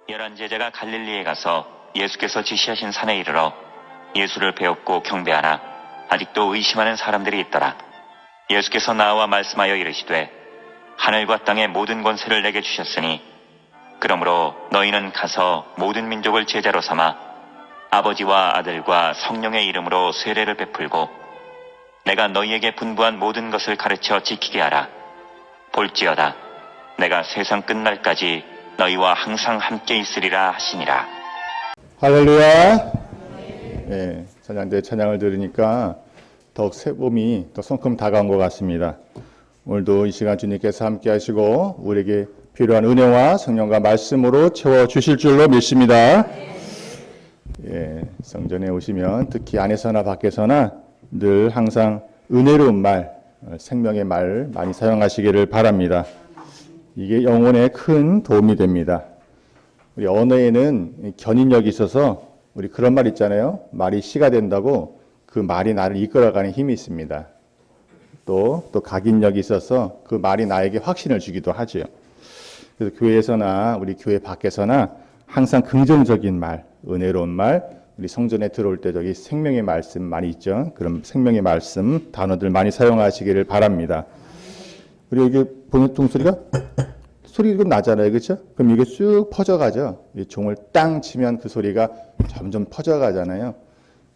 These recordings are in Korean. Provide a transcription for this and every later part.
열한 제자가 갈릴리에 가서 예수께서 지시하신 산에 이르러 예수를 배웠고 경배하나 아직도 의심하는 사람들이 있더라. 예수께서 나와 말씀하여 이르시되 하늘과 땅의 모든 권세를 내게 주셨으니 그러므로 너희는 가서 모든 민족을 제자로 삼아 아버지와 아들과 성령의 이름으로 세례를 베풀고 내가 너희에게 분부한 모든 것을 가르쳐 지키게 하라. 볼지어다 내가 세상 끝날까지 너희와 항상 함께 있으리라 하시니라. 할렐루야. 네, 찬양대 찬양을 들으니까 더욱 새봄이 더 성큼 다가온 것 같습니다. 오늘도 이 시간 주님께서 함께 하시고 우리에게 필요한 은혜와 성령과 말씀으로 채워주실 줄로 믿습니다. 예, 성전에 오시면 특히 안에서나 밖에서나 늘 항상 은혜로운 말, 생명의 말 많이 사용하시기를 바랍니다. 이게 영혼에 큰 도움이 됩니다. 우리 언어에는 견인력이 있어서 우리 그런 말 있잖아요. 말이 씨가 된다고 그 말이 나를 이끌어가는 힘이 있습니다. 또 각인력이 있어서 그 말이 나에게 확신을 주기도 하죠. 그래서 교회에서나 우리 교회 밖에서나 항상 긍정적인 말, 은혜로운 말, 우리 성전에 들어올 때 저기 생명의 말씀 많이 있죠. 그런 생명의 말씀 단어들 많이 사용하시기를 바랍니다. 그리고 여기 보는 종소리가 소리가 나잖아요. 그렇죠? 그럼 이게 쑥 퍼져가죠. 이 종을 땅 치면 그 소리가 점점 퍼져가잖아요.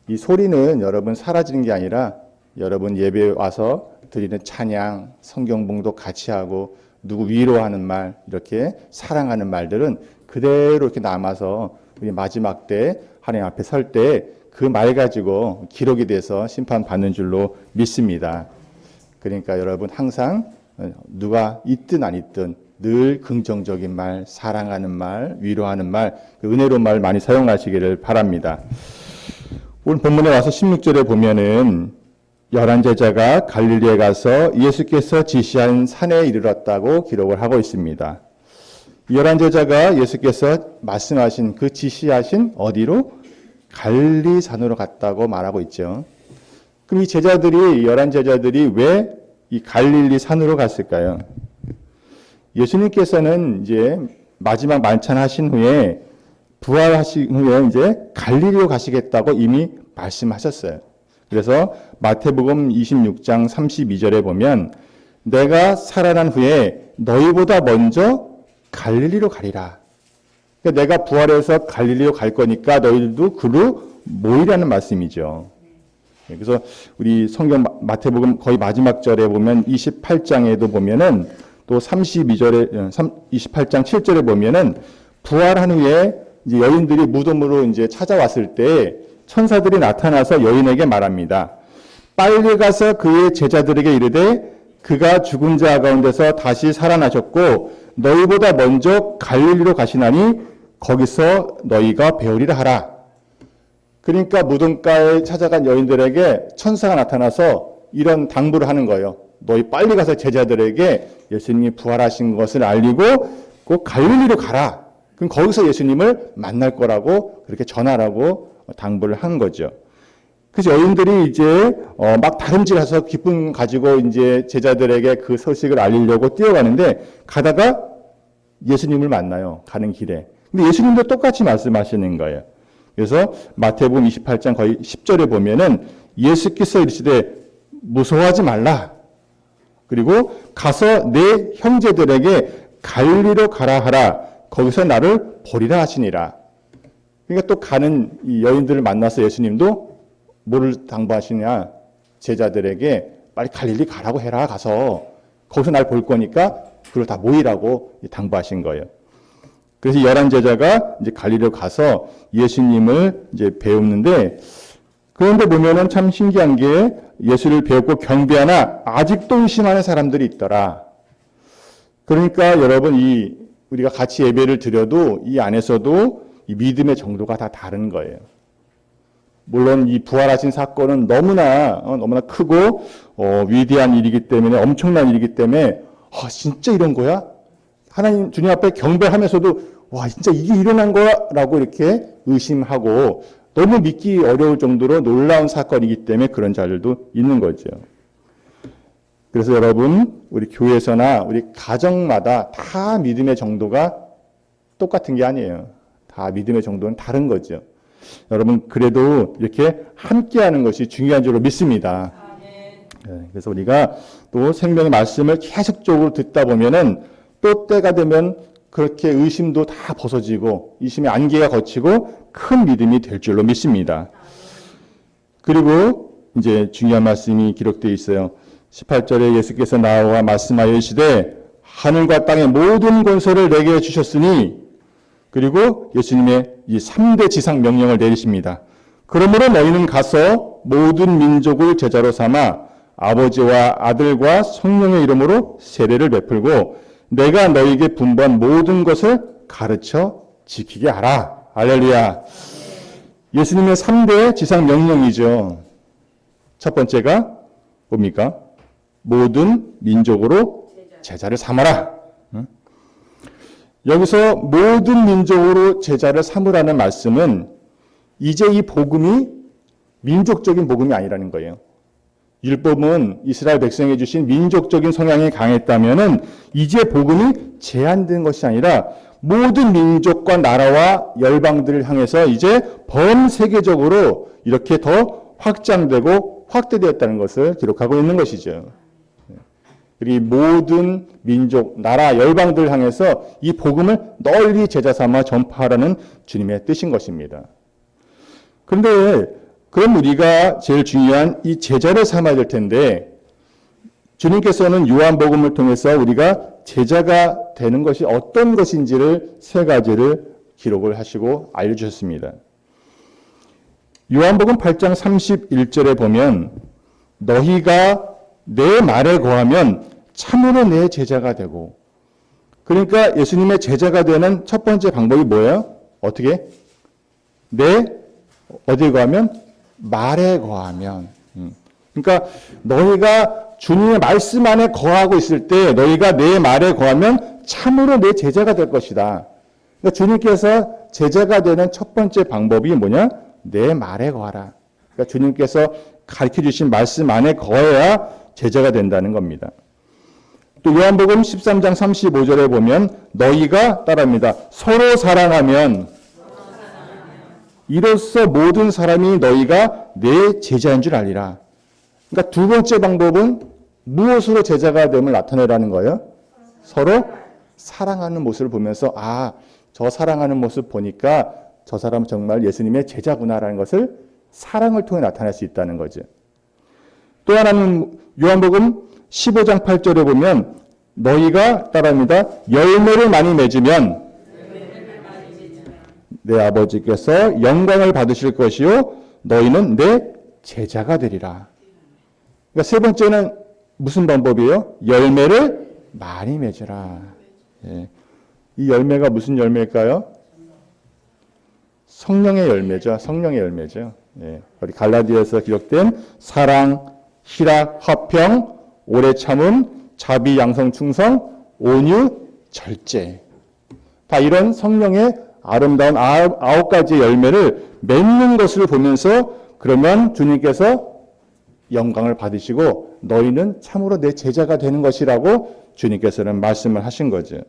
이 소리는 여러분 사라지는 게 아니라 여러분 예배에 와서 드리는 찬양, 성경봉도 같이 하고 누구 위로하는 말, 이렇게 사랑하는 말들은 그대로 이렇게 남아서 우리 마지막 때 하나님 앞에 설 때 그 말 가지고 기록이 돼서 심판받는 줄로 믿습니다. 그러니까 여러분 항상 누가 있든 안 있든 늘 긍정적인 말, 사랑하는 말, 위로하는 말, 은혜로운 말 많이 사용하시기를 바랍니다. 오늘 본문에 와서 16절에 보면은 11제자가 갈릴리에 가서 예수께서 지시한 산에 이르렀다고 기록을 하고 있습니다. 11제자가 예수께서 말씀하신 그 지시하신 어디로? 갈릴리산으로 갔다고 말하고 있죠. 그럼 이 제자들이, 11제자들이 왜 이 갈릴리 산으로 갔을까요? 예수님께서는 이제 마지막 만찬 하신 후에 부활하신 후에 이제 갈릴리로 가시겠다고 이미 말씀하셨어요. 그래서 마태복음 26장 32절에 보면 내가 살아난 후에 너희보다 먼저 갈릴리로 가리라. 그러니까 내가 부활해서 갈릴리로 갈 거니까 너희들도 그로 모이라는 말씀이죠. 그래서 우리 성경 마태복음 거의 마지막 절에 보면 28장에도 보면은 또 32절에 28장 7절에 보면은 부활한 후에 이제 여인들이 무덤으로 이제 찾아왔을 때 천사들이 나타나서 여인에게 말합니다. 빨리 가서 그의 제자들에게 이르되 그가 죽은 자 가운데서 다시 살아나셨고 너희보다 먼저 갈릴리로 가시나니 거기서 너희가 배우리라 하라. 그러니까 무덤가에 찾아간 여인들에게 천사가 나타나서 이런 당부를 하는 거예요. 너희 빨리 가서 제자들에게 예수님이 부활하신 것을 알리고 꼭 갈릴리로 가라. 그럼 거기서 예수님을 만날 거라고 그렇게 전하라고 당부를 한 거죠. 그래서 여인들이 이제 막 다름질해서 기쁨 가지고 이제 제자들에게 그 소식을 알리려고 뛰어가는데 가다가 예수님을 만나요. 가는 길에. 근데 예수님도 똑같이 말씀하시는 거예요. 그래서 마태복음 28장 거의 10절에 보면은 예수께서 이르시되 무서워하지 말라. 그리고 가서 내 형제들에게 갈릴리로 가라 하라. 거기서 나를 보리라 하시니라. 그러니까 또 가는 이 여인들을 만나서 예수님도 뭐를 당부하시냐. 제자들에게 빨리 갈릴리 가라고 해라. 가서 거기서 날 볼 거니까 그걸 다 모이라고 당부하신 거예요. 그래서 11제자가 이제 갈릴리로 가서 예수님을 이제 배우는데 그런데 보면은 참 신기한 게 예수를 배웠고 경배하나 아직도 의심하는 사람들이 있더라. 그러니까 여러분 우리가 같이 예배를 드려도 이 안에서도 이 믿음의 정도가 다 다른 거예요. 물론 이 부활하신 사건은 너무나 크고 위대한 일이기 때문에 엄청난 일이기 때문에 진짜 이런 거야? 하나님 주님 앞에 경배하면서도 와 진짜 이게 일어난 거야라고 이렇게 의심하고 너무 믿기 어려울 정도로 놀라운 사건이기 때문에 그런 자들도 있는 거죠. 그래서 여러분 우리 교회에서나 우리 가정마다 다 믿음의 정도가 똑같은 게 아니에요. 다 믿음의 정도는 다른 거죠. 여러분, 그래도 이렇게 함께하는 것이 중요한 줄로 믿습니다. 그래서 우리가 또 생명의 말씀을 계속적으로 듣다 보면은 또 때가 되면 그렇게 의심도 다 벗어지고 의심의 안개가 걷히고 큰 믿음이 될 줄로 믿습니다. 그리고 이제 중요한 말씀이 기록되어 있어요. 18절에 예수께서 나와 말씀하여 이르시되 하늘과 땅의 모든 권세를 내게 주셨으니, 그리고 예수님의 이 3대 지상 명령을 내리십니다. 그러므로 너희는 가서 모든 민족을 제자로 삼아 아버지와 아들과 성령의 이름으로 세례를 베풀고 내가 너희에게 분부한 모든 것을 가르쳐 지키게 하라. 할렐루야. 예수님의 3대 지상 명령이죠. 첫 번째가 뭡니까? 모든 민족으로 제자를 삼아라. 여기서 모든 민족으로 제자를 삼으라는 말씀은 이제 이 복음이 민족적인 복음이 아니라는 거예요. 율법은 이스라엘 백성에 주신 민족적인 성향이 강했다면은 이제 복음이 제한된 것이 아니라 모든 민족과 나라와 열방들을 향해서 이제 범세계적으로 이렇게 더 확장되고 확대되었다는 것을 기록하고 있는 것이죠. 그리고 모든 민족, 나라, 열방들을 향해서 이 복음을 널리 제자 삼아 전파하라는 주님의 뜻인 것입니다. 그런데 그럼 우리가 제일 중요한 이 제자를 삼아야 될 텐데, 주님께서는 요한복음을 통해서 우리가 제자가 되는 것이 어떤 것인지를 세 가지를 기록을 하시고 알려주셨습니다. 요한복음 8장 31절에 보면 너희가 내 말에 거하면 참으로 내 제자가 되고, 그러니까 예수님의 제자가 되는 첫 번째 방법이 뭐예요? 어떻게? 어디에 거하면? 말에 거하면. 그러니까 너희가 주님의 말씀 안에 거하고 있을 때 너희가 내 말에 거하면 참으로 내 제자가 될 것이다. 그러니까 주님께서 제자가 되는 첫 번째 방법이 뭐냐? 내 말에 거하라. 그러니까 주님께서 가르쳐 주신 말씀 안에 거해야 제자가 된다는 겁니다. 또 요한복음 13장 35절에 보면 너희가 따라합니다. 서로 사랑하면 이로써 모든 사람이 너희가 내 제자인 줄 알리라. 그러니까 두 번째 방법은 무엇으로 제자가 됨을 나타내라는 거예요? 서로 사랑하는 모습을 보면서 저 사랑하는 모습 보니까 저 사람은 정말 예수님의 제자구나라는 것을 사랑을 통해 나타낼 수 있다는 거죠. 또 하나는 요한복음 15장 8절에 보면 너희가 따라합니다. 열매를 많이 맺으면 내 아버지께서 영광을 받으실 것이요 너희는 내 제자가 되리라. 그러니까 세 번째는 무슨 방법이에요? 열매를 많이 맺으라. 예. 이 열매가 무슨 열매일까요? 성령의 열매죠. 성령의 열매죠. 예. 우리 갈라디아에서 기록된 사랑, 희락, 화평, 오래 참음, 자비, 양성, 충성, 온유, 절제. 다 이런 성령의 아름다운 9가지 열매를 맺는 것을 보면서 그러면 주님께서 영광을 받으시고 너희는 참으로 내 제자가 되는 것이라고 주님께서는 말씀을 하신 거죠.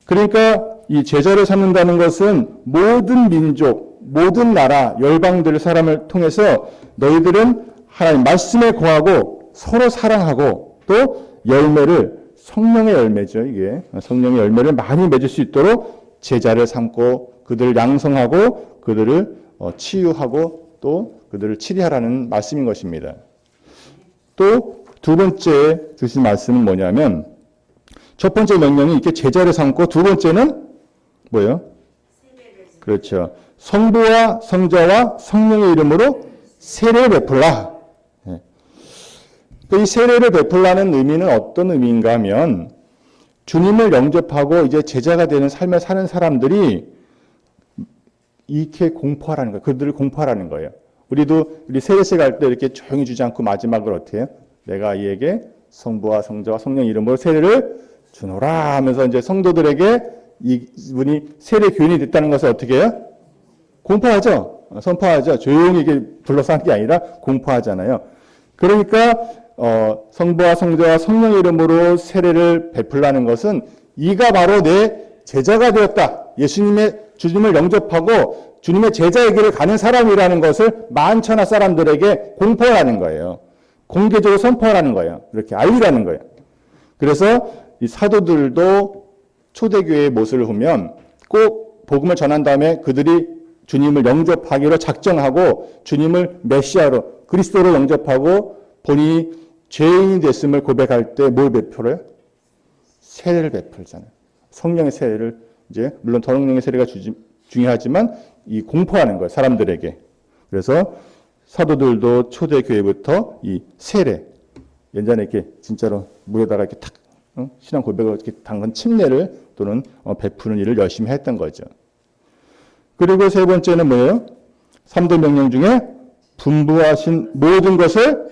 그러니까 이 제자를 삼는다는 것은 모든 민족, 모든 나라, 열방들 사람을 통해서 너희들은 하나님 말씀에 거하고 서로 사랑하고 또 열매를 성령의 열매죠. 이게 성령의 열매를 많이 맺을 수 있도록 제자를 삼고 그들을 양성하고 그들을 치유하고 또 그들을 치리하라는 말씀인 것입니다. 또 두 번째 주신 말씀은 뭐냐면 첫 번째 명령이 이렇게 제자를 삼고 두 번째는 뭐예요? 그렇죠. 성부와 성자와 성령의 이름으로 세례를 베풀라. 이 세례를 베풀라는 의미는 어떤 의미인가 하면 주님을 영접하고 이제 제자가 되는 삶을 사는 사람들이 이렇게 공포하라는 거예요. 그들을 공포하라는 거예요. 우리 세례식 할 때 이렇게 조용히 주지 않고 마지막으로 어떻게 해요? 내가 이에게 성부와 성자와 성령 이름으로 세례를 주노라 하면서 이제 성도들에게 이분이 세례 교인이 됐다는 것을 어떻게 해요? 공포하죠. 선포하죠. 조용히 이게 불러서 하는 게 아니라 공포하잖아요. 그러니까 성부와 성자와 성령의 이름으로 세례를 베풀라는 것은 이가 바로 내 제자가 되었다. 예수님의 주님을 영접하고 주님의 제자의 길을 가는 사람이라는 것을 만천하 사람들에게 공포하는 거예요. 공개적으로 선포하는 거예요. 이렇게 알리라는 거예요. 그래서 이 사도들도 초대교회의 모습을 보면 꼭 복음을 전한 다음에 그들이 주님을 영접하기로 작정하고 주님을 메시아로 그리스도로 영접하고 본인이 죄인이 됐음을 고백할 때 뭘 베풀어요? 세례를 베풀잖아요. 성령의 세례를 이제 물론 성령의 세례가 중요하지만 이 공포하는 거예요. 사람들에게. 그래서 사도들도 초대교회부터 이 세례 예전에 이렇게 진짜로 물에다가 이렇게 탁 신앙 고백을 이렇게 담근 침례를 또는 베푸는 일을 열심히 했던 거죠. 그리고 세 번째는 뭐예요? 3대 명령 중에 분부하신 모든 것을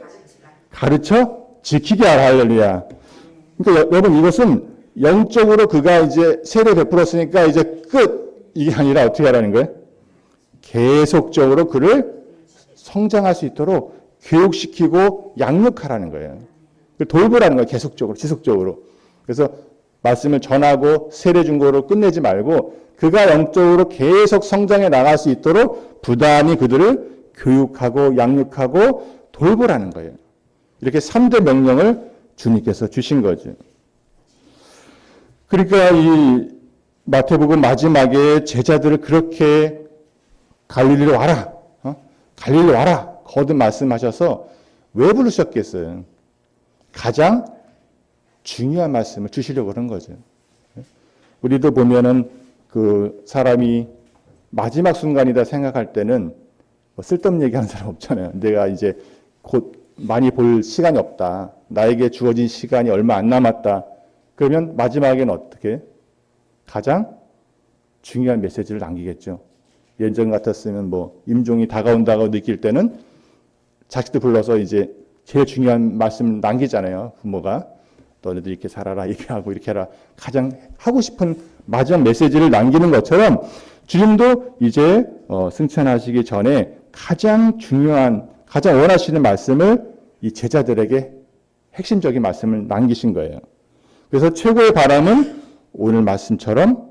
가르쳐 지키게 하라. 할렐루야. 그러니까 여러분 이것은 영적으로 그가 이제 세례 베풀었으니까 이제 끝 이게 아니라 어떻게 하라는 거예요? 계속적으로 그를 성장할 수 있도록 교육시키고 양육하라는 거예요. 돌보라는 거예요. 계속적으로 지속적으로. 그래서 말씀을 전하고 세례 중고로 끝내지 말고 그가 영적으로 계속 성장해 나갈 수 있도록 부단히 그들을 교육하고 양육하고 돌보라는 거예요. 이렇게 3대 명령을 주님께서 주신 거죠. 그러니까 이 마태복음 마지막에 제자들을 그렇게 갈릴리로 와라. 갈릴리로 와라. 거듭 말씀하셔서 왜 부르셨겠어요? 가장 중요한 말씀을 주시려고 그런 거죠. 우리도 보면은 그 사람이 마지막 순간이다 생각할 때는 뭐 쓸데없는 얘기하는 사람 없잖아요. 내가 이제 곧 많이 볼 시간이 없다. 나에게 주어진 시간이 얼마 안 남았다. 그러면 마지막에는 어떻게? 가장 중요한 메시지를 남기겠죠. 예전 같았으면 뭐 임종이 다가온다고 느낄 때는 자식들 불러서 이제 제일 중요한 말씀 남기잖아요. 부모가. 너네들 이렇게 살아라, 얘기하고 이렇게 해라. 가장 하고 싶은 마지막 메시지를 남기는 것처럼 주님도 이제 승천하시기 전에 가장 중요한, 가장 원하시는 말씀을 이 제자들에게 핵심적인 말씀을 남기신 거예요. 그래서 최고의 바람은 오늘 말씀처럼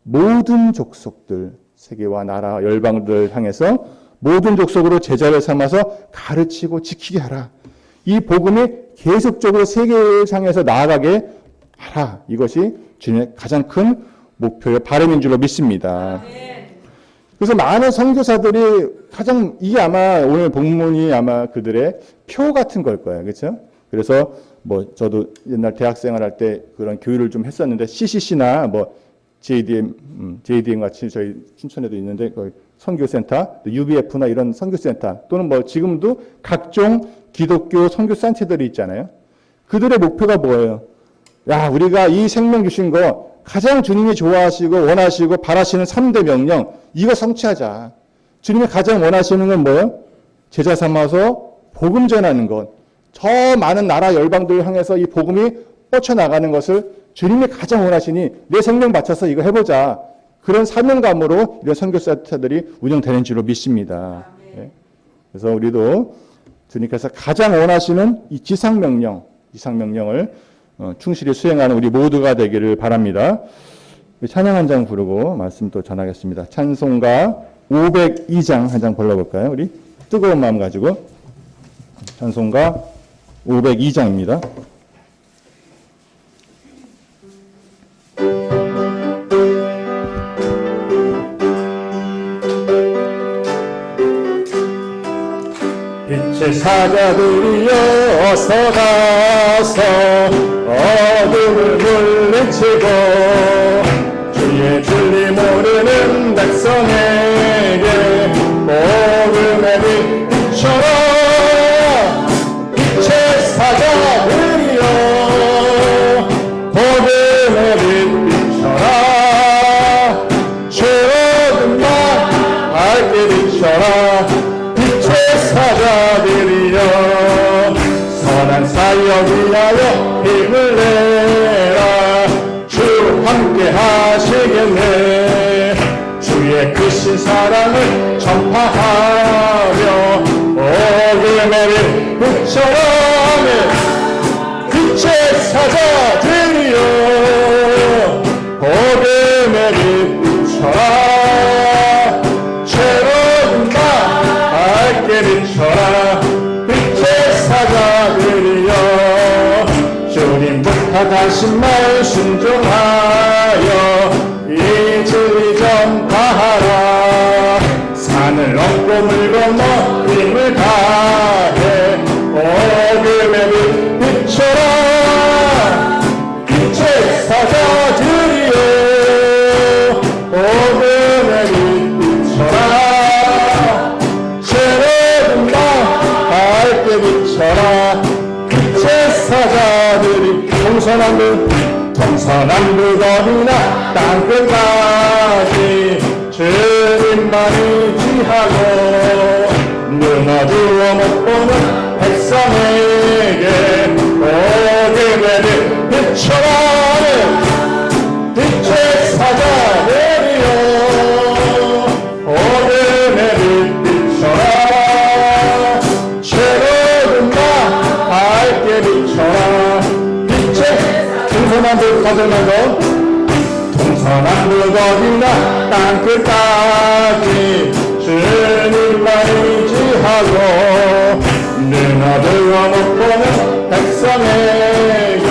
모든 족속들, 세계와 나라, 열방들 향해서 모든 족속으로 제자를 삼아서 가르치고 지키게 하라. 이 복음이 계속적으로 세계상에서 나아가게 하라. 이것이 주님의 가장 큰 목표의 바람인 줄로 믿습니다. 그래서 많은 선교사들이 가장 이게 아마 오늘 본문이 아마 그들의 표 같은 걸 거예요. 그렇죠? 그래서 뭐 저도 옛날 대학생활 할 때 그런 교육을 좀 했었는데 CCC나 뭐 JDM 같이 저희 춘천에도 있는데 거기 선교센터, UBF나 이런 선교센터 또는 뭐 지금도 각종 기독교 선교단체들이 있잖아요. 그들의 목표가 뭐예요? 야, 우리가 이 생명 주신 거 가장 주님이 좋아하시고 원하시고 바라시는 3대 명령 이거 성취하자. 주님이 가장 원하시는 건 뭐예요? 제자 삼아서 복음 전하는 것. 저 많은 나라 열방들 향해서 이 복음이 뻗쳐나가는 것을 주님이 가장 원하시니 내 생명 바쳐서 이거 해보자. 그런 사명감으로 이런 선교센터들이 운영되는 줄로 믿습니다. 네. 그래서 우리도 주님께서 가장 원하시는 이 지상명령을 충실히 수행하는 우리 모두가 되기를 바랍니다. 찬양 한 장 부르고 말씀 또 전하겠습니다. 찬송가 502장 한 장 불러볼까요? 우리 뜨거운 마음 가지고 찬송가 502장입니다. 빛의 사자들이여 어서 가서 어둠을 물리치고 주의 진리 모르는 백성에게 복음의 빛 비춰라. 빛의 사자들이여 복음의 빛 비춰라. 죄어든 날 밝게 비춰라. 사자들이여 선한 사역 위하여 힘을 내라. 주 함께 하시겠네. 주의 크신 사랑을 전파하며 복음의 빛 비춰라. 빛의 사자들이여 복음의 빛 비춰라. 몸을 건너 힘을 다해 어둠의 빛 비춰라 빛의 사자들이여 어둠의 빛 비춰라 새로운 밤 밝게 비춰라 빛의 사자들이 동서남북 어디나 땅끝까지 주님만 의지하고 눈 어두워 못 보는 백성에게 어둠의 빛 비춰라 빛의 사자들이여 어둠의 빛 비춰라 새로운 밤 밝게 비춰라 빛의 동서남북 가정나고 동서남북 어디나 땅끝까지 주님만 의지하고 눈 어두워 못 보는 백성에게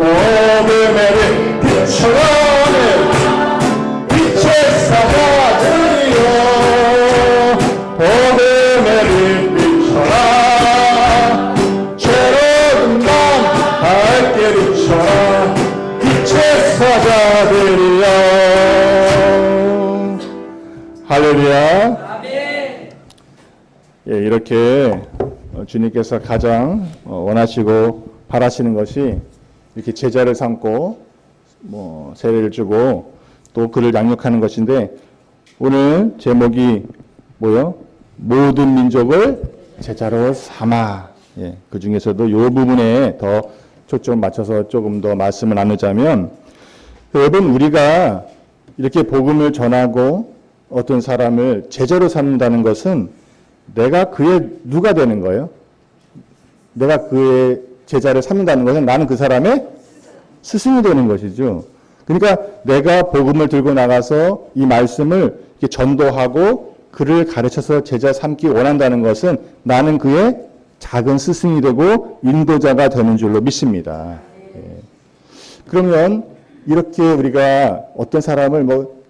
어둠의 빛 비춰라 빛의 사자들이여 어둠의 빛 비춰라 새로운 밤 밝게 비춰라 빛의 사자들이여 할렐루야. 예, 이렇게 주님께서 가장 원하시고 바라시는 것이 이렇게 제자를 삼고 세례를 주고 또 그를 양육하는 것인데 오늘 제목이 뭐요? 모든 민족을 제자로 삼아. 예, 그 중에서도 이 부분에 더 초점 맞춰서 조금 더 말씀을 나누자면 여러분 우리가 이렇게 복음을 전하고 어떤 사람을 제자로 삼는다는 것은 내가 그의 누가 되는 거예요? 내가 그의 제자를 삼는다는 것은 나는 그 사람의 스승이 되는 것이죠. 그러니까 내가 복음을 들고 나가서 이 말씀을 이렇게 전도하고 그를 가르쳐서 제자 삼기 원한다는 것은 나는 그의 작은 스승이 되고 인도자가 되는 줄로 믿습니다. 예. 그러면 이렇게 우리가 어떤 사람을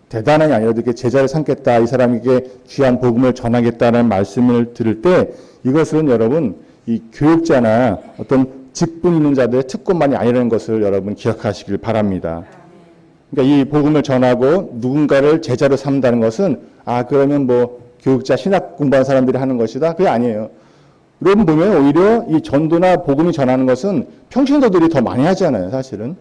대단한 게 아니라도 이렇게 제자를 삼겠다, 이 사람에게 귀한 복음을 전하겠다는 말씀을 들을 때 이것은 여러분 이 교육자나 어떤 직분 있는 자들의 특권만이 아니라는 것을 여러분 기억하시길 바랍니다. 그러니까 이 복음을 전하고 누군가를 제자로 삼는다는 것은 그러면 교육자 신학 공부한 사람들이 하는 것이다. 그게 아니에요. 여러분 보면 오히려 이 전도나 복음이 전하는 것은 평신도들이 더 많이 하잖아요, 사실은.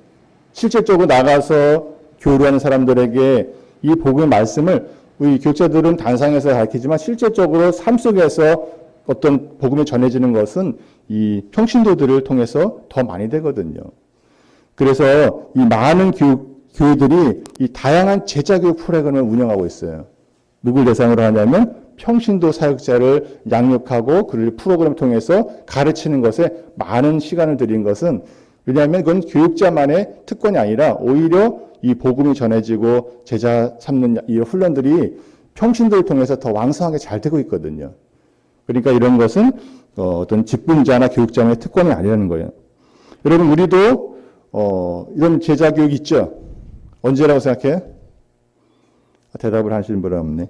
실질적으로 나가서 교류하는 사람들에게 이 복음의 말씀을 우리 교육자들은 단상에서 가르치지만 실질적으로 삶 속에서 어떤 복음이 전해지는 것은 이 평신도들을 통해서 더 많이 되거든요. 그래서 이 많은 교회들이 이 다양한 제자교육 프로그램을 운영하고 있어요. 누굴 대상으로 하냐면 평신도 사역자를 양육하고 그를 프로그램을 통해서 가르치는 것에 많은 시간을 들인 것은 왜냐하면 그건 교육자만의 특권이 아니라 오히려 이 복음이 전해지고 제자 삼는 이 훈련들이 평신도를 통해서 더 왕성하게 잘 되고 있거든요. 그러니까 이런 것은 어떤 직분자나 교육자만의 특권이 아니라는 거예요. 여러분 우리도 이런 제자 교육 있죠? 언제라고 생각해요? 대답을 하시는 분은 없네.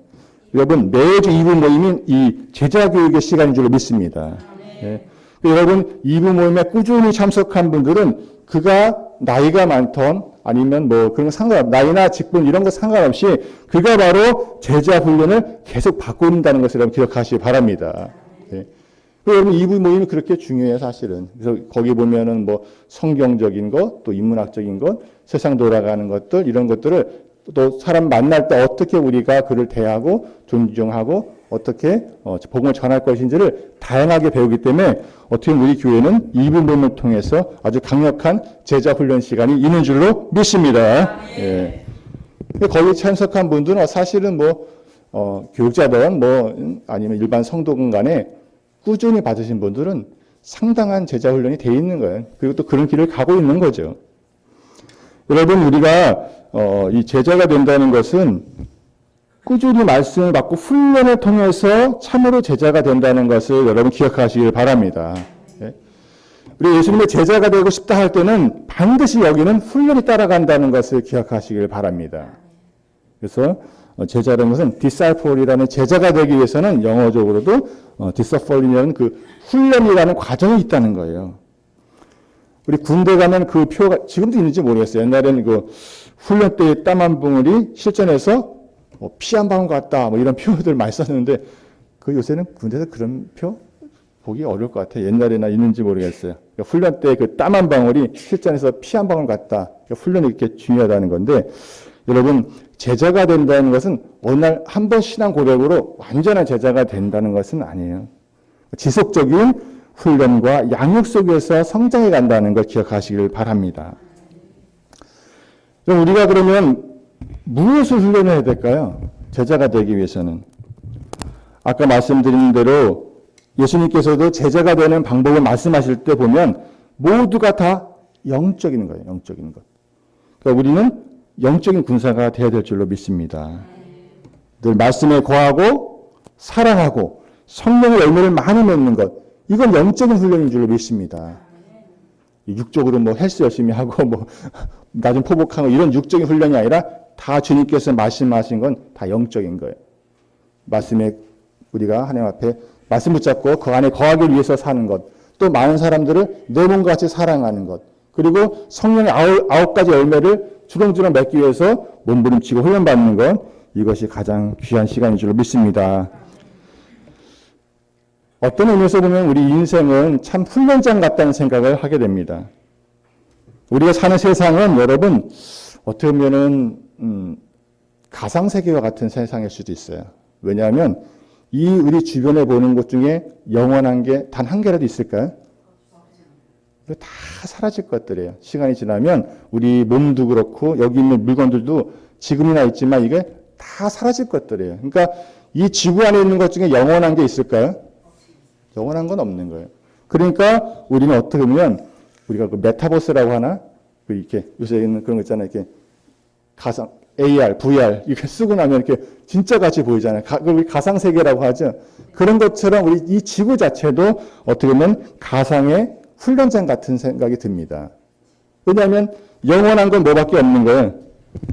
여러분 매주 2부 모임은 이 제자 교육의 시간인 줄로 믿습니다. 네. 여러분 2부 모임에 꾸준히 참석한 분들은 그가 나이가 많던 아니면 그런 거 상관없이 나이나 직분 이런 거 상관없이 그가 바로 제자 훈련을 계속 받고 있다는 것을 여러분 기억하시기 바랍니다. 네. 여러분 2부 모임이 그렇게 중요해요, 사실은. 그래서 거기 보면은 성경적인 것, 또 인문학적인 것, 세상 돌아가는 것들 이런 것들을 또 사람 만날 때 어떻게 우리가 그를 대하고 존중하고 어떻게 복음을 전할 것인지를 다양하게 배우기 때문에 어떻게 우리 교회는 2부 모임을 통해서 아주 강력한 제자 훈련 시간이 있는 줄로 믿습니다. 예. 거기 참석한 분들은 사실은 교육자든 아니면 일반 성도분 간에 꾸준히 받으신 분들은 상당한 제자 훈련이 돼 있는 거예요. 그리고 또 그런 길을 가고 있는 거죠. 여러분 우리가 이 제자가 된다는 것은 꾸준히 말씀을 받고 훈련을 통해서 참으로 제자가 된다는 것을 여러분 기억하시길 바랍니다. 우리 예수님의 제자가 되고 싶다 할 때는 반드시 여기는 훈련이 따라간다는 것을 기억하시길 바랍니다. 그래서 제자라는 것은 disciple이라는 제자가 되기 위해서는 영어적으로도 disciple이라는 그 훈련이라는 과정이 있다는 거예요. 우리 군대 가면 그 표가 지금도 있는지 모르겠어요. 옛날에는 그 훈련 때의 땀 한 방울이 실전에서 피 한 방울 같다 뭐 이런 표현들 많이 썼는데 그 요새는 군대에서 그런 표 보기 어려울 것 같아요. 옛날에나 있는지 모르겠어요. 그러니까 훈련 때 그 땀 한 방울이 실전에서 피 한 방울 같다. 그러니까 훈련이 이렇게 중요하다는 건데 여러분 제자가 된다는 것은 어느 날 한 번 신앙 고백으로 완전한 제자가 된다는 것은 아니에요. 지속적인 훈련과 양육 속에서 성장해 간다는 걸 기억하시길 바랍니다. 그럼 우리가 그러면 무엇을 훈련해야 될까요? 제자가 되기 위해서는. 아까 말씀드린 대로 예수님께서도 제자가 되는 방법을 말씀하실 때 보면 모두가 다 영적인 거예요. 영적인 것. 그러니까 우리는 영적인 군사가 되어야 될 줄로 믿습니다. 늘 말씀에 거하고 사랑하고 성령의 열매를 많이 맺는 것. 이건 영적인 훈련인 줄로 믿습니다. 육적으로 뭐 헬스 열심히 하고 뭐 나 좀 포복하고 이런 육적인 훈련이 아니라 다 주님께서 말씀하신 건 다 영적인 거예요. 말씀에 우리가 하나님 앞에 말씀 붙잡고 그 안에 거하기 위해서 사는 것. 또 많은 사람들을 내 몸과 같이 사랑하는 것. 그리고 성령의 아홉 가지 열매를 주렁주렁 맺기 위해서 몸부림치고 훈련받는 것. 이것이 가장 귀한 시간인 줄로 믿습니다. 어떤 의미에서 보면 우리 인생은 참 훈련장 같다는 생각을 하게 됩니다. 우리가 사는 세상은 여러분 어떻게 보면은 가상세계와 같은 세상일 수도 있어요. 왜냐하면 이 우리 주변에 보는 것 중에 영원한 게 단 한 개라도 있을까요? 다 사라질 것들이에요. 시간이 지나면 우리 몸도 그렇고 여기 있는 물건들도 지금이나 있지만 이게 다 사라질 것들이에요. 그러니까 이 지구 안에 있는 것 중에 영원한 게 있을까요? 영원한 건 없는 거예요. 그러니까 우리는 어떻게 보면 우리가 그 메타버스라고 하나? 그 이렇게 요새 있는 그런 거 있잖아요. 이렇게 가상, AR, VR 이렇게 쓰고 나면 이렇게 진짜 같이 보이잖아요. 우리 가상 세계라고 하죠. 그런 것처럼 우리 이 지구 자체도 어떻게 보면 가상의 훈련장 같은 생각이 듭니다. 왜냐하면 영원한 건 뭐밖에 없는 거예요.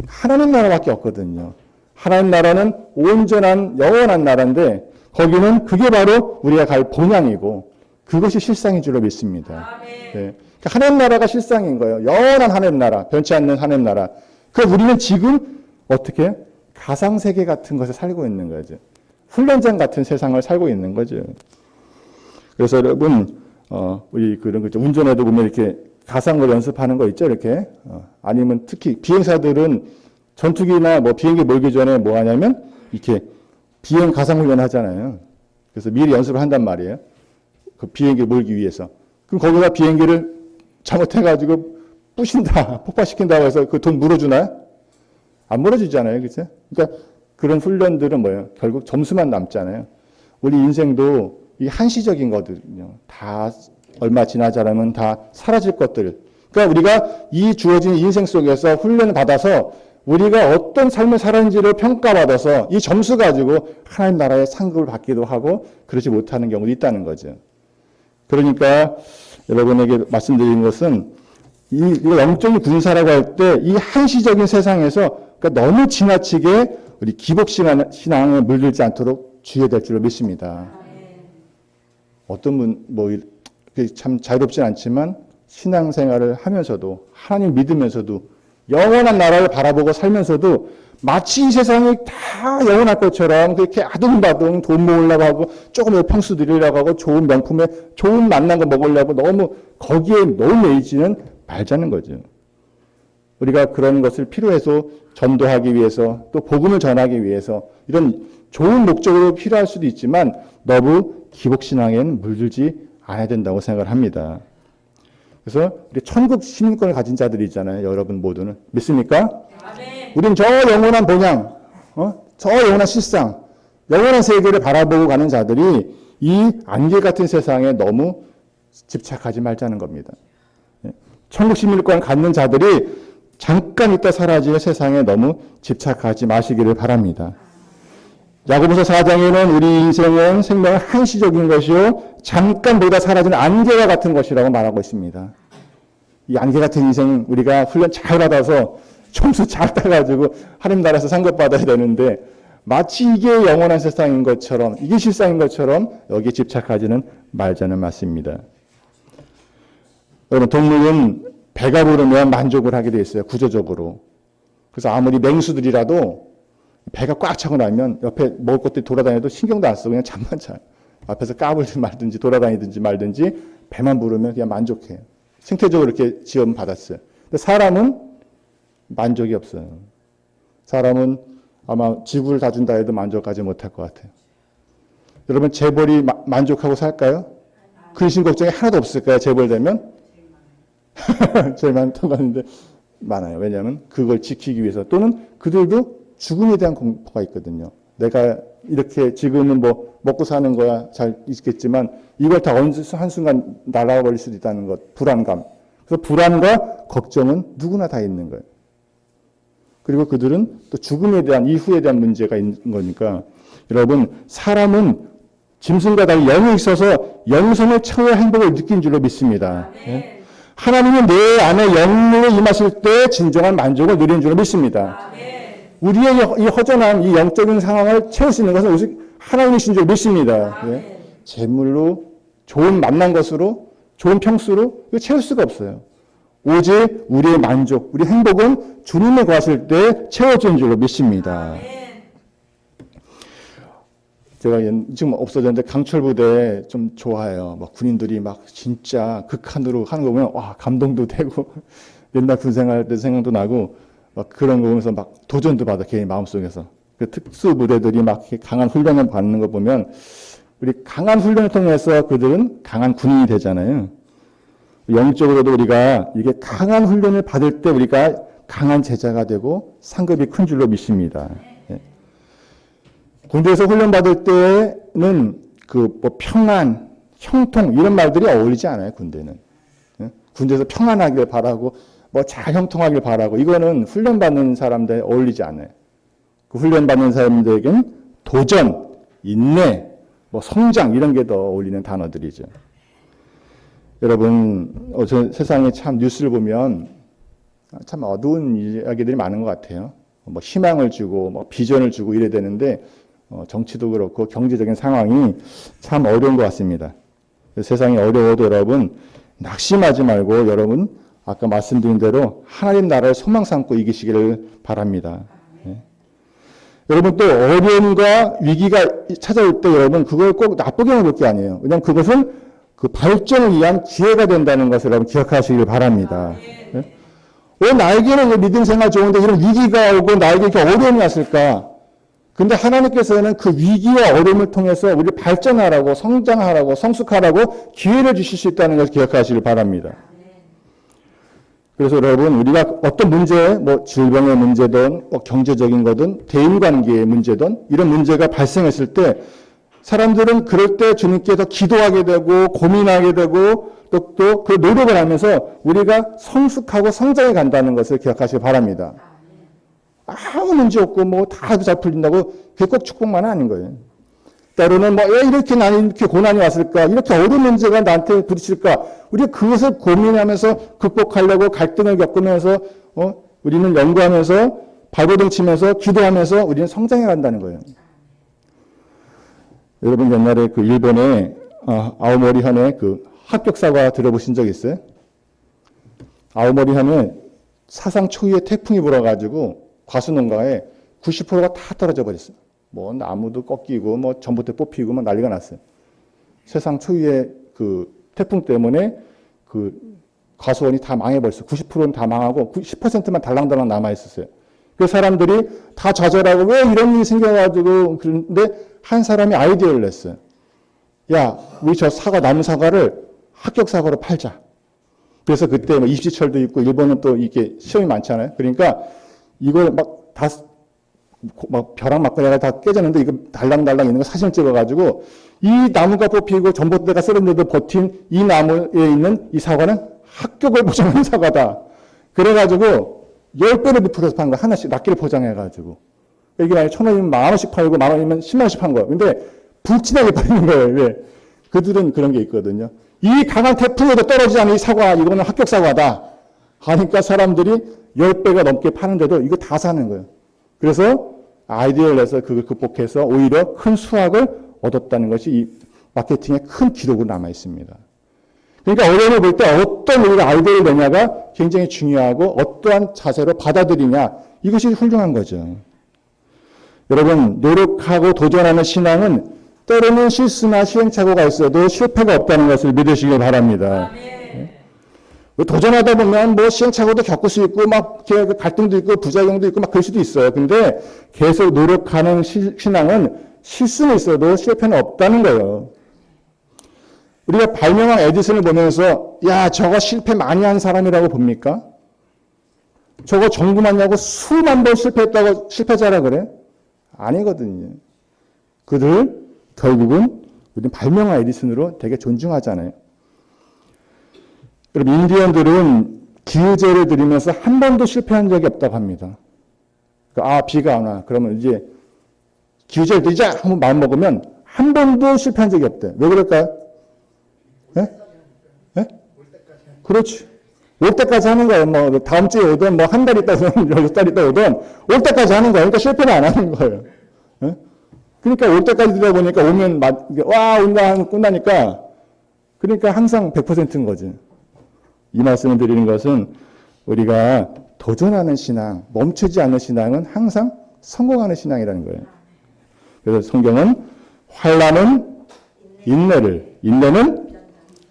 하나님 나라밖에 없거든요. 하나님 나라는 온전한 영원한 나라인데 거기는 그게 바로 우리가 갈 본향이고 그것이 실상인 줄로 믿습니다. 네. 하나님 나라가 실상인 거예요. 영원한 하나님 나라, 변치 않는 하나님 나라. 그럼 우리는 지금 어떻게 가상세계 같은 것에 살고 있는 거죠. 훈련장 같은 세상을 살고 있는 거죠. 그래서 여러분 우리 그런 거죠. 운전에도 보면 이렇게 가상을 연습하는 거 있죠. 이렇게 아니면 특히 비행사들은 전투기나 뭐 비행기 몰기 전에 뭐 하냐면 이렇게 비행 가상훈련 하잖아요. 그래서 미리 연습을 한단 말이에요. 그 비행기 몰기 위해서. 그럼 거기다 비행기를 잘못해가지고 부신다, 폭파시킨다고 해서 그 돈 물어주나요? 안 물어주잖아요. 그죠? 그러니까 그런 훈련들은 뭐예요? 결국 점수만 남잖아요. 우리 인생도 이 한시적인 거거든요. 다 얼마 지나지 않으면 다 사라질 것들. 그러니까 우리가 이 주어진 인생 속에서 훈련을 받아서 우리가 어떤 삶을 살았는지를 평가받아서 이 점수 가지고 하나님 나라의 상급을 받기도 하고 그러지 못하는 경우도 있다는 거죠. 그러니까 여러분에게 말씀드리는 것은 이 영적인 군사라고 할 때 이 한시적인 세상에서 그러니까 너무 지나치게 우리 기복 신앙에 물들지 않도록 주의해야 될 줄로 믿습니다. 어떤 분 뭐 참 자유롭진 않지만 신앙생활을 하면서도 하나님 믿으면서도 영원한 나라를 바라보고 살면서도 마치 이 세상이 다 영원할 것처럼 그렇게 아둥바둥 돈 모으려고 하고 조금 평수 드리려고 하고 좋은 명품에 좋은 맛난 거 먹으려고 너무 거기에 너무 매이지는 말자는 거죠. 우리가 그런 것을 필요해서 전도하기 위해서 또 복음을 전하기 위해서 이런 좋은 목적으로 필요할 수도 있지만 너무 기복신앙에는 물들지 않아야 된다고 생각을 합니다. 그래서 우리 천국 시민권을 가진 자들이 있잖아요. 여러분 모두는. 믿습니까? 우린 저 영원한 본향, 저 영원한 실상, 영원한 세계를 바라보고 가는 자들이 이 안개 같은 세상에 너무 집착하지 말자는 겁니다. 천국 시민권 갖는 자들이 잠깐 있다 사라지는 세상에 너무 집착하지 마시기를 바랍니다. 야고보서 4장에는 우리 인생은 생명은 한시적인 것이요 잠깐 보다 사라지는 안개와 같은 것이라고 말하고 있습니다. 이 안개 같은 인생 우리가 훈련 잘 받아서 점수 잘 따가지고 하나님 나라에서 상급 받아야 되는데 마치 이게 영원한 세상인 것처럼 이게 실상인 것처럼 여기에 집착하지는 말자는 맞습니다. 여러분 동물은 배가 부르면 만족을 하게 돼 있어요. 구조적으로. 그래서 아무리 맹수들이라도 배가 꽉 차고 나면 옆에 먹을 것들이 돌아다녀도 신경도 안 쓰고 그냥 잠만 자요. 앞에서 까불든 말든지 돌아다니든지 말든지 배만 부르면 그냥 만족해요. 생태적으로 이렇게 지원 받았어요. 근데 사람은 만족이 없어요. 사람은 아마 지구를 다 준다 해도 만족하지 못할 것 같아요. 여러분 재벌이 만족하고 살까요? 근심 걱정이 하나도 없을까요? 재벌 되면? 제일 많던 거 같은데 많아요. 왜냐하면 그걸 지키기 위해서 또는 그들도 죽음에 대한 공포가 있거든요. 내가 이렇게 지금은 뭐 먹고 사는 거야 잘 있겠지만 이걸 다 어느 한순간 날아가 버릴 수도 있다는 것, 불안감. 그래서 불안과 걱정은 누구나 다 있는 거예요. 그리고 그들은 또 죽음에 대한 이후에 대한 문제가 있는 거니까 여러분 사람은 짐승과 달리 영이 있어서 영성을 채워야 행복을 느낀 줄로 믿습니다. 네? 하나님은 내 안에 영능에 임하실 때 진정한 만족을 누리는 줄로 믿습니다. 우리의 이 허전한 이 영적인 상황을 채울 수 있는 것은 오직 하나님이신 줄 믿습니다. 예? 재물로 좋은 만난 것으로 좋은 평수로 이거 채울 수가 없어요. 오직 우리의 만족, 우리 행복은 주님에 거하실 때 채워지는 줄로 믿습니다. 제가 지금 없어졌는데 강철부대 좀 좋아해요. 막 군인들이 막 진짜 극한으로 하는 거 보면 와 감동도 되고 옛날 군생활 때 생각도 나고 막 그런 거 보면서 막 도전도 받아 개인 마음속에서 그 특수 부대들이 막 강한 훈련을 받는 거 보면 우리 강한 훈련을 통해서 그들은 강한 군인이 되잖아요. 영적으로도 우리가 이게 강한 훈련을 받을 때 우리가 강한 제자가 되고 상급이 큰 줄로 믿습니다. 예. 군대에서 훈련 받을 때는 그 뭐 평안, 형통 이런 말들이 어울리지 않아요. 군대는 예? 군대에서 평안하길 바라고 뭐 잘 형통하길 바라고 이거는 훈련 받는 사람들 어울리지 않아요. 그 훈련 받는 사람들에게는 도전, 인내, 뭐 성장 이런 게 더 어울리는 단어들이죠. 여러분, 세상에 참 뉴스를 보면 참 어두운 이야기들이 많은 것 같아요. 뭐 희망을 주고, 뭐 비전을 주고 이래야 되는데, 정치도 그렇고 경제적인 상황이 참 어려운 것 같습니다. 세상이 어려워도 여러분, 낙심하지 말고 여러분, 아까 말씀드린 대로 하나님 나라를 소망 삼고 이기시기를 바랍니다. 네. 여러분 또 어려움과 위기가 찾아올 때 여러분, 그걸 꼭 나쁘게만 볼 게 아니에요. 왜냐하면 그것은 그 발전을 위한 기회가 된다는 것을 여러분 기억하시길 바랍니다. 네? 왜 나에게는 믿음 생활 좋은데 이런 위기가 오고 나에게 이렇게 어려움이 왔을까? 근데 하나님께서는 그 위기와 어려움을 통해서 우리를 발전하라고 성장하라고 성숙하라고 기회를 주실 수 있다는 것을 기억하시길 바랍니다. 그래서 여러분 우리가 어떤 문제, 뭐 질병의 문제든 뭐 경제적인 거든 대인관계의 문제든 이런 문제가 발생했을 때 사람들은 그럴 때 주님께 더 기도하게 되고 고민하게 되고 또 그 노력을 하면서 우리가 성숙하고 성장해 간다는 것을 기억하시기 바랍니다. 아무 문제 없고 뭐 다 잘 풀린다고 그게 꼭 축복만은 아닌 거예요. 때로는 뭐 왜 이렇게 나는 이렇게 고난이 왔을까? 이렇게 어려운 문제가 나한테 부딪힐까? 우리가 그것을 고민하면서 극복하려고 갈등을 겪으면서 우리는 연구하면서 발버둥 치면서 기도하면서 우리는 성장해 간다는 거예요. 여러분 옛날에 그 일본의 아오모리현의 그 합격사과 들어보신 적 있어요? 아오모리현에 사상 초유의 태풍이 불어가지고 과수농가에 90%가 다 떨어져 버렸어요. 뭐 나무도 꺾이고 뭐 전봇대 뽑히고 막 난리가 났어요. 세상 초유의 그 태풍 때문에 그 과수원이 다 망해버렸어요. 90%는 다 망하고 10%만 달랑달랑 남아있었어요. 그 사람들이 다 좌절하고 왜 이런 일이 생겨가지고 그런데 한 사람이 아이디어를 냈어요. 야, 우리 저 사과, 나무 사과를 합격 사과로 팔자. 그래서 그때 뭐 입시철도 있고 일본은 또 이게 시험이 많잖아요. 그러니까 이걸 막 벼락 맞고 내가 다 깨졌는데 이거 달랑달랑 있는 거 사진 찍어가지고 이 나무가 뽑히고 전봇대가 쓰러졌는데도 버틴 이 나무에 있는 이 사과는 합격을 보장하는 사과다. 그래가지고 10배를 부풀어서 판 거야. 하나씩 낱개를 포장해가지고. 이게 만약에 1,000원이면 10,000원씩 팔고 10,000원이면 100,000원씩 판 거야. 근데 불티나게 팔리는 거예요. 왜? 그들은 그런 게 있거든요. 이 강한 태풍에도 떨어지지 않은 이 사과, 이거는 합격 사과다. 하니까 사람들이 10배가 넘게 파는데도 이거 다 사는 거예요. 그래서 아이디어를 내서 그걸 극복해서 오히려 큰 수확을 얻었다는 것이 이 마케팅의 큰 기록으로 남아 있습니다. 그러니까 어려움을 볼 때 어떤 우리가 아이디어를 내냐가 굉장히 중요하고 어떠한 자세로 받아들이냐 이것이 훌륭한 거죠. 여러분 노력하고 도전하는 신앙은 때로는 실수나 시행착오가 있어도 실패가 없다는 것을 믿으시길 바랍니다. 도전하다 보면 뭐 시행착오도 겪을 수 있고 막 갈등도 있고 부작용도 있고 막 그럴 수도 있어요. 근데 계속 노력하는 신앙은 실수는 있어도 실패는 없다는 거예요. 우리가 발명왕 에디슨을 보면서 야 저거 실패 많이 한 사람이라고 봅니까? 저거 전구맞냐고 수만 번 실패했다고 실패자라 그래? 아니거든요. 그들 결국은 우리 발명왕 에디슨으로 되게 존중하잖아요. 여러분 인디언들은 기우제를 드리면서 한 번도 실패한 적이 없다고 합니다. 비가 안 와. 그러면 이제 기우제를 드리자 한번 마음 먹으면 한 번도 실패한 적이 없대요. 왜 그럴까요? 예? 예? 그렇지. 올 때까지 하는 거예요. 뭐 다음 주에 오든 뭐 한 달 있다 오든 10달 있다 오든 올 때까지 하는 거예요. 그러니까 실패는 안 하는 거예요. 예? 그러니까 올 때까지 들다 보니까 오면 와 온다 하고 끝나니까 그러니까 항상 100%인 거지. 이 말씀을 드리는 것은 우리가 도전하는 신앙, 멈추지 않는 신앙은 항상 성공하는 신앙이라는 거예요. 그래서 성경은 환난은 인내를, 인내는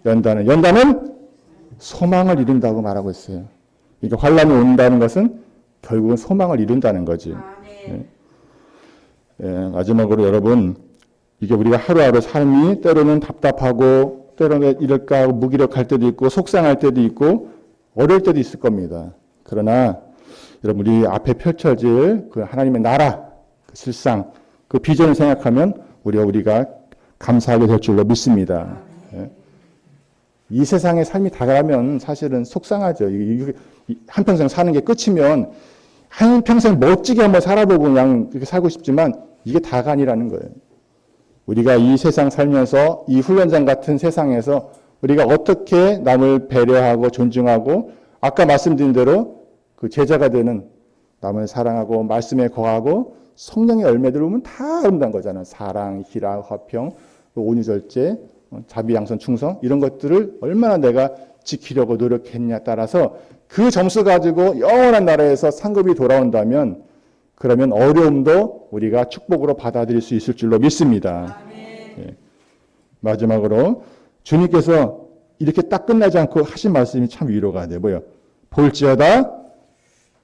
연단을, 연단은 소망을 이룬다고 말하고 있어요. 그러니까 환난이 온다는 것은 결국은 소망을 이룬다는 거지. 마지막으로 여러분, 이게 우리가 하루하루 삶이 때로는 답답하고 때로는 이럴까 하고 무기력할 때도 있고 속상할 때도 있고 어려울 때도 있을 겁니다. 그러나 여러분 우리 앞에 펼쳐질 그 하나님의 나라, 그 실상, 그 비전을 생각하면 우리가 감사하게 될 줄로 믿습니다. 이 세상의 삶이 다가가면 사실은 속상하죠. 한평생 사는 게 끝이면 한평생 멋지게 한번 살아보고 그냥 그렇게 살고 싶지만 이게 다가 아니라는 거예요. 우리가 이 세상 살면서 이 훈련장 같은 세상에서 우리가 어떻게 남을 배려하고 존중하고 아까 말씀드린 대로 그 제자가 되는 남을 사랑하고 말씀에 거하고 성령의 열매들 보면 다 아름다운 거잖아요. 사랑, 희락, 화평, 온유절제, 자비양선, 충성 이런 것들을 얼마나 내가 지키려고 노력했냐에 따라서 그 점수 가지고 영원한 나라에서 상급이 돌아온다면 그러면 어려움도 우리가 축복으로 받아들일 수 있을 줄로 믿습니다. 예. 마지막으로 주님께서 이렇게 딱 끝나지 않고 하신 말씀이 참 위로가 돼요. 뭐요? 볼지어다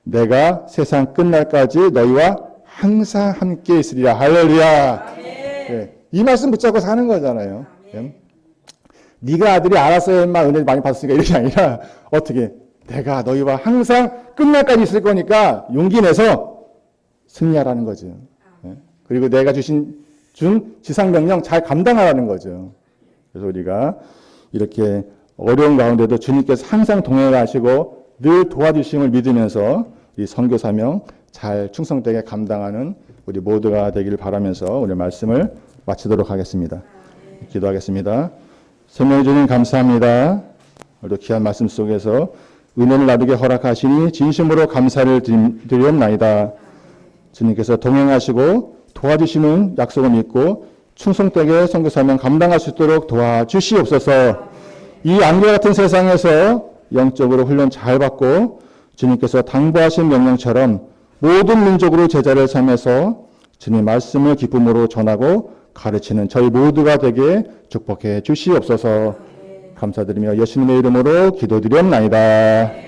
내가 세상 끝날까지 너희와 항상 함께 있으리라. 할렐루야. 예. 이 말씀 붙잡고 사는 거잖아요. 예. 네가 아들이 알아서 인마 은혜 많이 받았으니까 이런 게 아니라 어떻게 내가 너희와 항상 끝날까지 있을 거니까 용기 내서 승리하라는 거죠. 그리고 내가 준 지상명령 잘 감당하라는 거죠. 그래서 우리가 이렇게 어려운 가운데도 주님께서 항상 동행하시고 늘 도와주심을 믿으면서 이 선교사명 잘 충성되게 감당하는 우리 모두가 되기를 바라면서 오늘 말씀을 마치도록 하겠습니다. 기도하겠습니다. 생명의 주님 감사합니다. 오늘도 귀한 말씀 속에서 은혜를 나누게 허락하시니 진심으로 감사를 드리옵나이다. 주님께서 동행하시고 도와주시는 약속을 믿고 충성되게 선교사명 감당할 수 있도록 도와주시옵소서. 이 안개 같은 세상에서 영적으로 훈련 잘 받고 주님께서 당부하신 명령처럼 모든 민족으로 제자를 삼아서 주님 말씀을 기쁨으로 전하고 가르치는 저희 모두가 되게 축복해 주시옵소서. 감사드리며 예수님의 이름으로 기도드리옵나이다.